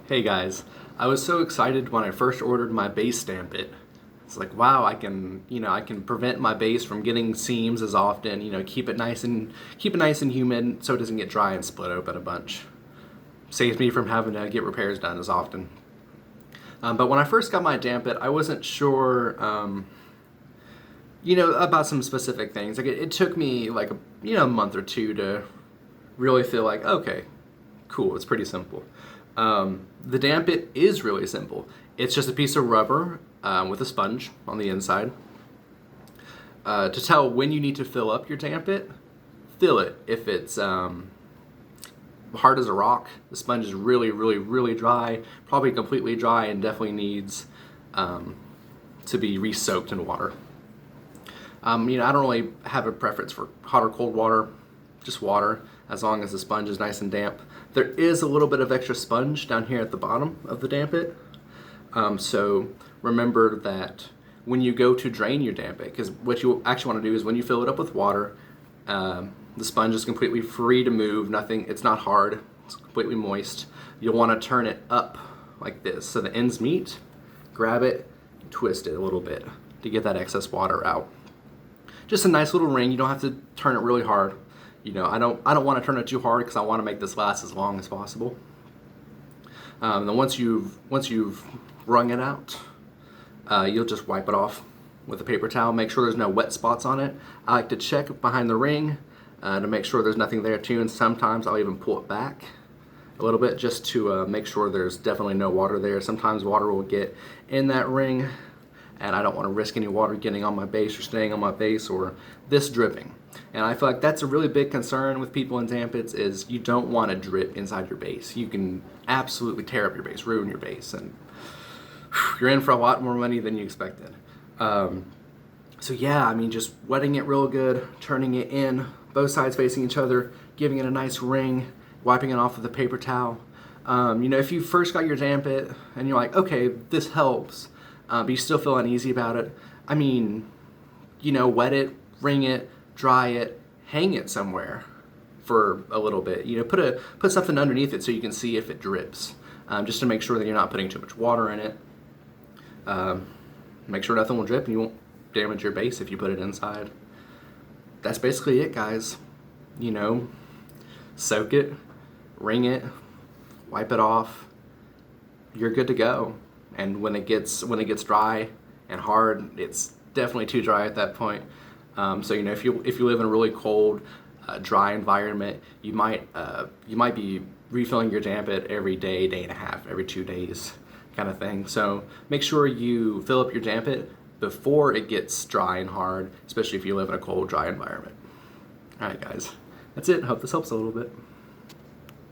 Hey guys, I was so excited when I first ordered my Bass Dampit. It's like, wow, I can prevent my base from getting seams as often, keep it nice and humid so it doesn't get dry and split open a bunch. Saves me from having to get repairs done as often. But when I first got my Dampit, I wasn't sure, about some specific things. Like it took me like a month or two to really feel like, okay, cool, it's pretty simple. The Dampit is really simple. It's just a piece of rubber with a sponge on the inside. To tell when you need to fill up your Dampit, fill it. If it's hard as a rock, the sponge is really, really, really dry, probably completely dry, and definitely needs to be re-soaked in water. I don't really have a preference for hot or cold water, just water, as long as the sponge is nice and damp. There is a little bit of extra sponge down here at the bottom of the Dampit. So remember that when you go to drain your Dampit, because what you actually want to do is when you fill it up with water, the sponge is completely free to move, it's not hard, it's completely moist. You'll want to turn it up like this so the ends meet, grab it, and twist it a little bit to get that excess water out. Just a nice little ring. You don't have to turn it really hard. I don't want to turn it too hard because I want to make this last as long as possible. Then once you've wrung it out, you'll just wipe it off with a paper towel. Make sure there's no wet spots on it. I like to check behind the ring to make sure there's nothing there too, and sometimes I'll even pull it back a little bit just to make sure there's definitely no water there. Sometimes water will get in that ring, and I don't want to risk any water getting on my base or staying on my base or this dripping. And I feel like that's a really big concern with people in Dampits is you don't want to drip inside your base. You can absolutely tear up your base, ruin your base, and you're in for a lot more money than you expected. So yeah, just wetting it real good, turning it in, both sides facing each other, giving it a nice ring, wiping it off with a paper towel. If you first got your Dampit and you're like, okay, this helps, but you still feel uneasy about it, wet it, wring it, dry it, hang it somewhere for a little bit. Put something underneath it so you can see if it drips, just to make sure that you're not putting too much water in it. Make sure nothing will drip and you won't damage your base if you put it inside. That's basically it, guys. Soak it, wring it, wipe it off. You're good to go. And when it gets dry and hard, it's definitely too dry at that point. So if you live in a really cold, dry environment, you might be refilling your Dampit every day, day and a half, every 2 days, kind of thing. So make sure you fill up your Dampit before it gets dry and hard, especially if you live in a cold, dry environment. All right, guys, that's it. Hope this helps a little bit.